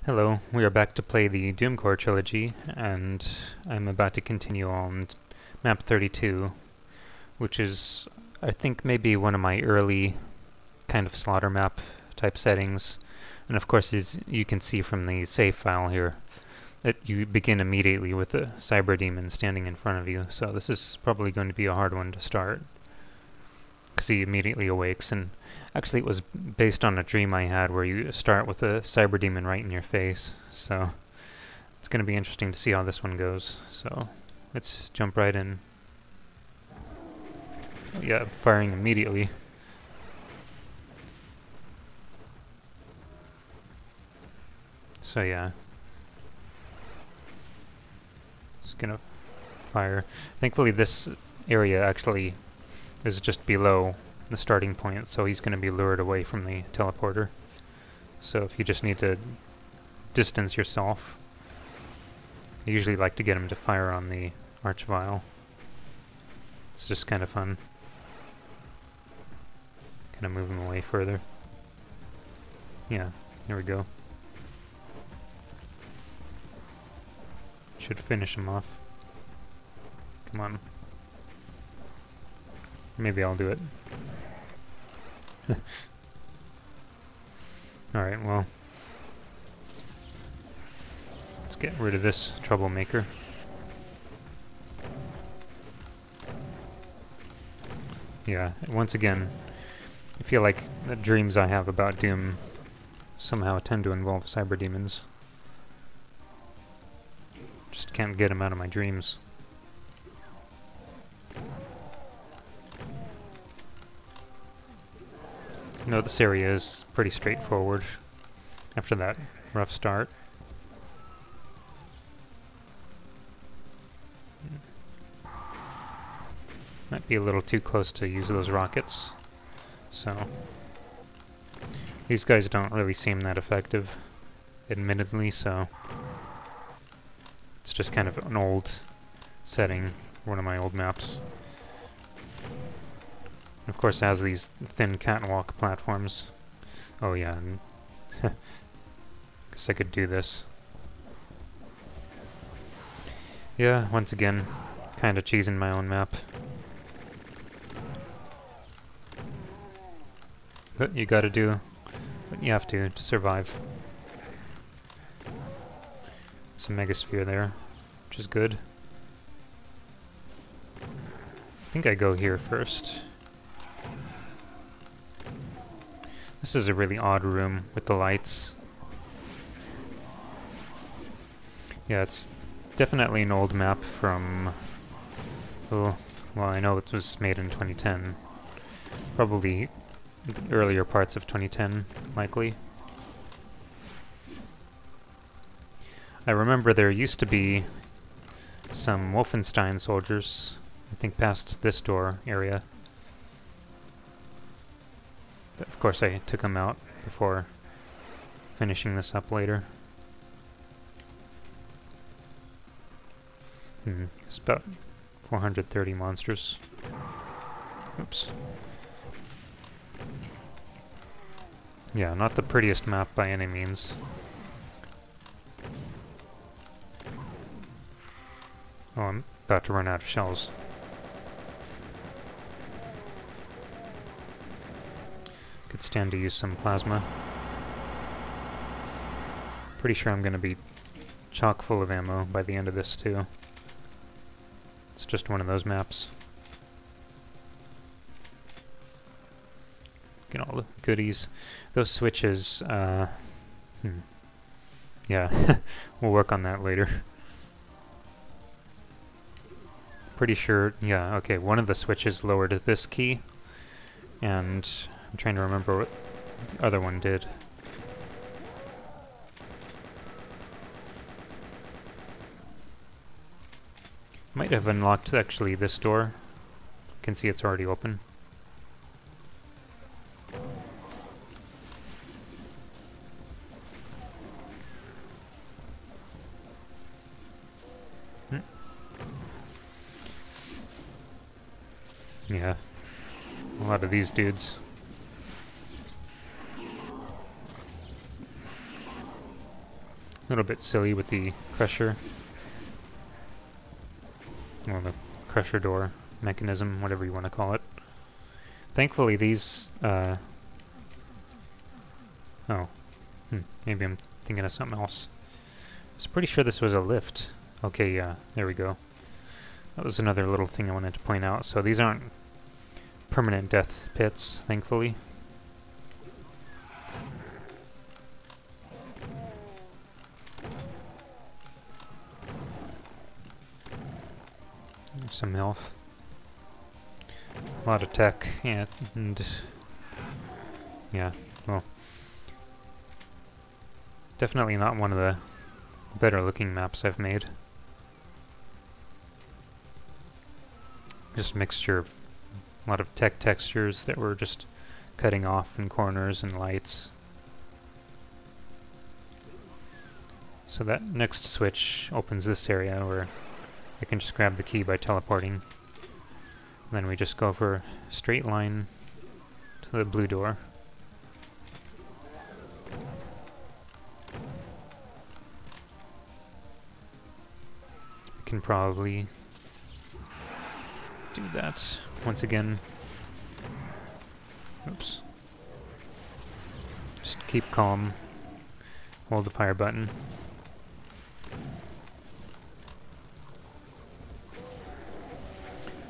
Hello, we are back to play the Doom Core Trilogy, and I'm about to continue on MAP32, which is, I think, maybe one of my early kind of slaughter map type settings. And of course, as you can see from the save file here, that you begin immediately with a cyber demon standing in front of you, so this is probably going to be a hard one to start, because he immediately awakes. And actually it was based on a dream I had where you start with a cyber demon right in your face, so it's going to be interesting to see how this one goes. So let's jump right in. Oh, yeah, firing immediately. So yeah, just gonna fire. Thankfully this area actually is just below the starting point, so he's going to be lured away from the teleporter. So if you just need to distance yourself, I usually like to get him to fire on the archvile. It's just kind of fun. Kind of move him away further. Yeah, here we go. Should finish him off. Come on. Maybe I'll do it. Alright, well, let's get rid of this troublemaker. Yeah, once again, I feel like the dreams I have about Doom somehow tend to involve cyber demons. Just can't get them out of my dreams. You know, this area is pretty straightforward after that rough start. Might be a little too close to use those rockets, so these guys don't really seem that effective, admittedly, so it's just kind of an old setting, one of my old maps. Of course, it has these thin catwalk platforms. Oh yeah, guess I could do this. Yeah, once again, kind of cheesing my own map. But you gotta do what you have to survive. Some megasphere there, which is good. I think I go here first. This is a really odd room with the lights. Yeah, it's definitely an old map from, oh, well, I know it was made in 2010. Probably the earlier parts of 2010, likely. I remember there used to be some Wolfenstein soldiers, I think past this door area. Of course, I took them out before finishing this up later. It's about 430 monsters. Oops. Yeah, not the prettiest map by any means. Oh, I'm about to run out of shells. Could stand to use some plasma. Pretty sure I'm going to be chock full of ammo by the end of this too. It's just one of those maps. Get all the goodies. Those switches, yeah, we'll work on that later. Pretty sure, yeah, okay, one of the switches lowered this key, and I'm trying to remember what the other one did. Might have unlocked actually this door. You can see it's already open. Yeah, a lot of these dudes. little bit silly with the crusher. Well, the crusher door mechanism, whatever you want to call it. Thankfully these, maybe I'm thinking of something else. I was pretty sure this was a lift. Okay, yeah, there we go. That was another little thing I wanted to point out. So these aren't permanent death pits, thankfully. There's some health. A lot of tech, yeah, and yeah, well, definitely not one of the better looking maps I've made. Just a mixture of a lot of tech textures that were just cutting off in corners and lights. So that next switch opens this area where I can just grab the key by teleporting. Then we just go for a straight line to the blue door. I can probably do that once again. Oops. Just keep calm. Hold the fire button.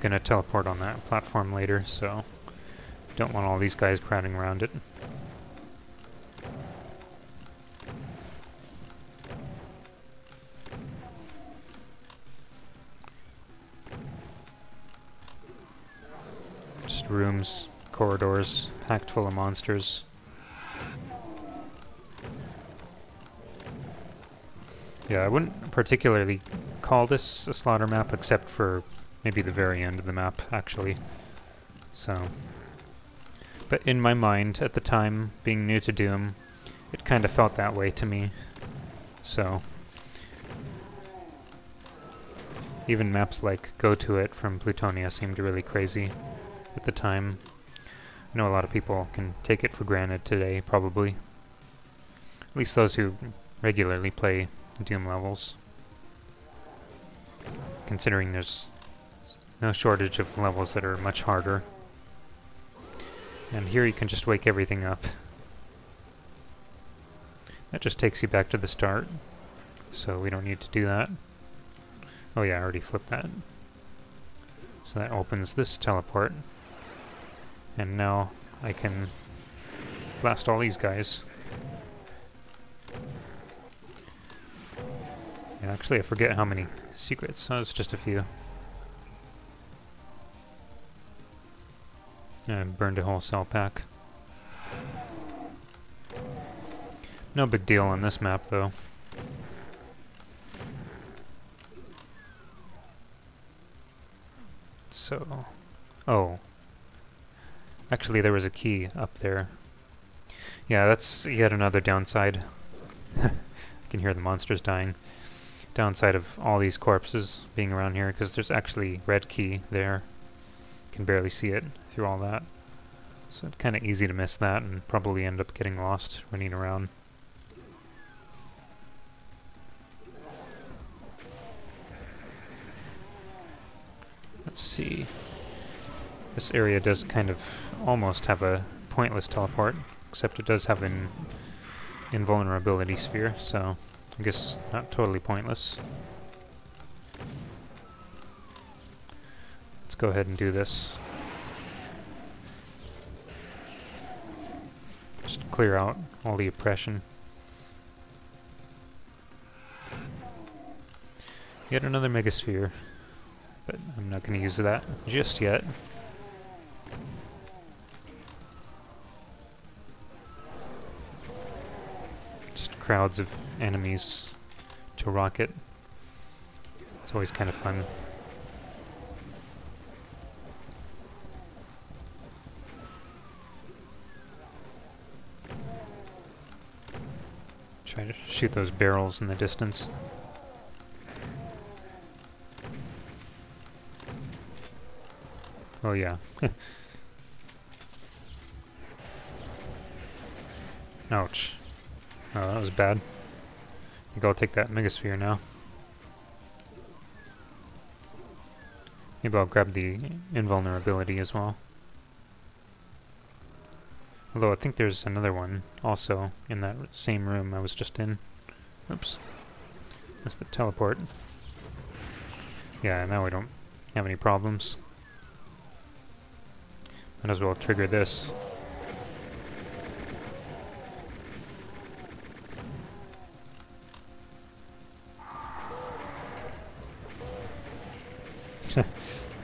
Gonna teleport on that platform later, so don't want all these guys crowding around it. Just rooms, corridors, packed full of monsters. Yeah, I wouldn't particularly call this a slaughter map, except for maybe the very end of the map, actually. So, but in my mind, at the time, being new to Doom, it kind of felt that way to me. So, even maps like Go To It from Plutonia seemed really crazy at the time. I know a lot of people can take it for granted today, probably. At least those who regularly play Doom levels. Considering there's no shortage of levels that are much harder. And here you can just wake everything up. That just takes you back to the start, so we don't need to do that. Oh yeah, I already flipped that. So that opens this teleport. And now I can blast all these guys. And actually I forget how many secrets. Oh, it's just a few. I burned a whole cell pack. No big deal on this map, though. So... oh. Actually, there was a key up there. Yeah, that's yet another downside. I can hear the monsters dying. Downside of all these corpses being around here, because there's actually red key there. Can barely see it through all that. So it's kind of easy to miss that and probably end up getting lost running around. Let's see. This area does kind of almost have a pointless teleport, except it does have an invulnerability sphere, so I guess not totally pointless. Let's go ahead and do this. Just clear out all the oppression. Yet another megasphere, but I'm not going to use that just yet. Just crowds of enemies to rocket. It's always kind of fun. Try to shoot those barrels in the distance. Oh yeah. Ouch. Oh, that was bad. I think I'll take that Megasphere now. Maybe I'll grab the invulnerability as well. Although I think there's another one also in that same room I was just in. Oops. That's the teleport. Yeah, now we don't have any problems. Might as well trigger this.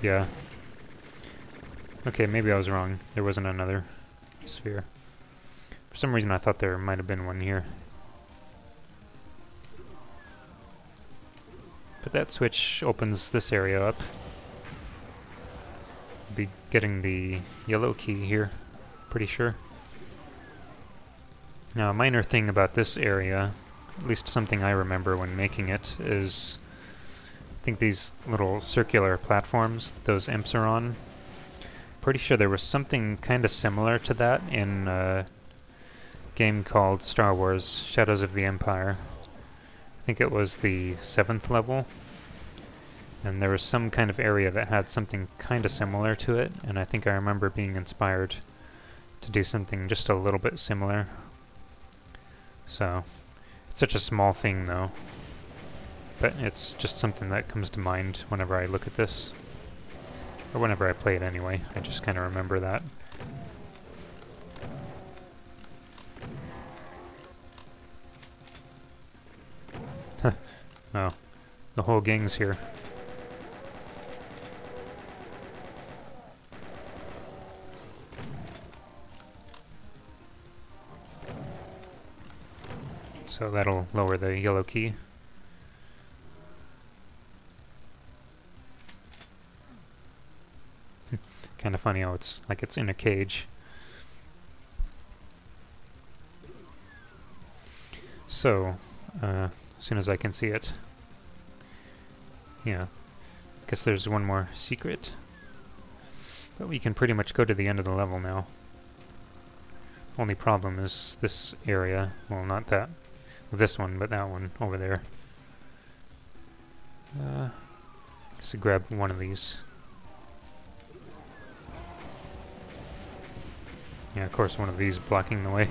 Yeah. Okay, maybe I was wrong. There wasn't another sphere. For some reason I thought there might have been one here. But that switch opens this area up. Be getting the yellow key here, pretty sure. Now, a minor thing about this area, at least something I remember when making it, is I think these little circular platforms that those imps are on. Pretty sure there was something kind of similar to that in a game called Star Wars Shadows of the Empire. I think it was the 7th level. And there was some kind of area that had something kind of similar to it, and I think I remember being inspired to do something just a little bit similar. So, it's such a small thing though, but it's just something that comes to mind whenever I look at this. Or whenever I play it anyway, I just kind of remember that. Oh, the whole gang's here. So that'll lower the yellow key. Kind of funny how it's like it's in a cage. So, as soon as I can see it. Yeah. Guess there's one more secret. But we can pretty much go to the end of the level now. Only problem is this area. Well, not that. This one, but that one over there. Guess I grab one of these. Yeah, of course, one of these blocking the way.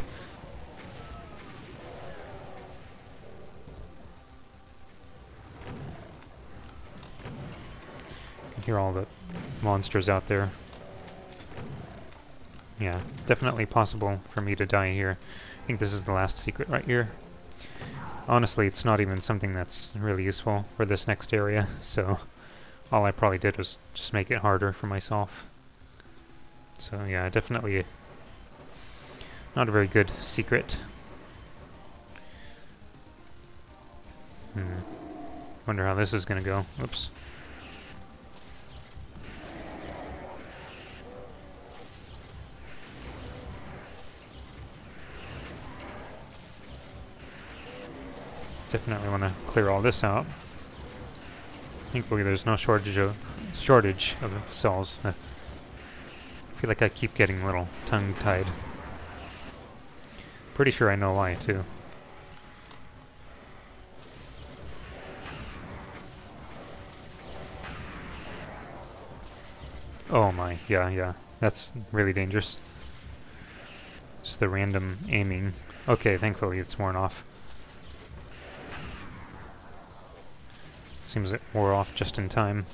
You can hear all the monsters out there. Yeah, definitely possible for me to die here. I think this is the last secret right here. Honestly, it's not even something that's really useful for this next area, so all I probably did was just make it harder for myself. So yeah, definitely not a very good secret. Wonder how this is gonna go. Oops. Definitely want to clear all this out. Thankfully there's no shortage of cells. I feel like I keep getting a little tongue-tied. Pretty sure I know why, too. Oh my, yeah. That's really dangerous. Just the random aiming. Okay, thankfully it's worn off. Seems it wore off just in time.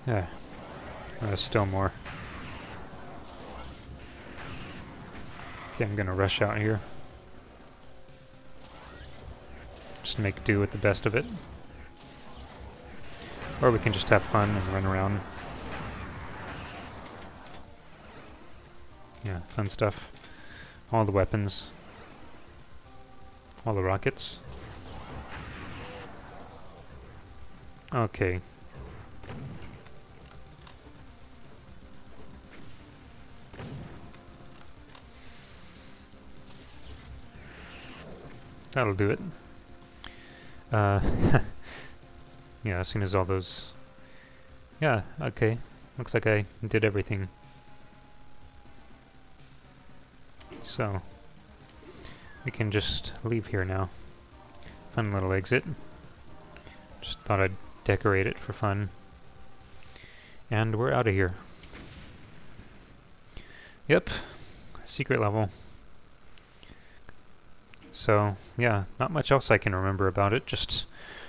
Yeah, there's still more. Okay, I'm gonna rush out here. Just make do with the best of it. Or we can just have fun and run around. Yeah, fun stuff. All the weapons. All the rockets. Okay. That'll do it. Yeah, as soon as all those Yeah, okay. Looks like I did everything. So, we can just leave here now. Fun little exit. Just thought I'd decorate it for fun. And we're out of here. Yep, secret level. So, yeah, not much else I can remember about it, just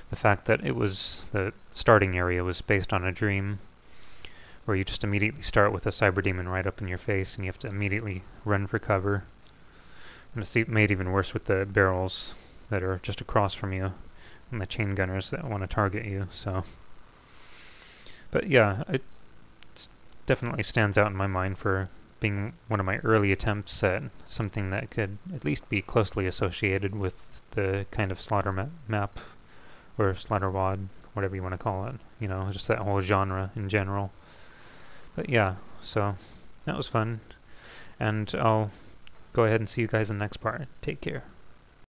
the fact that the starting area was based on a dream, where you just immediately start with a cyber demon right up in your face, and you have to immediately run for cover. And it's made even worse with the barrels that are just across from you, and the chain gunners that want to target you, so... But yeah, it definitely stands out in my mind for being one of my early attempts at something that could at least be closely associated with the kind of slaughter map, or slaughter wad, whatever you want to call it, you know, just that whole genre in general. But yeah, so that was fun, and I'll go ahead and see you guys in the next part. Take care.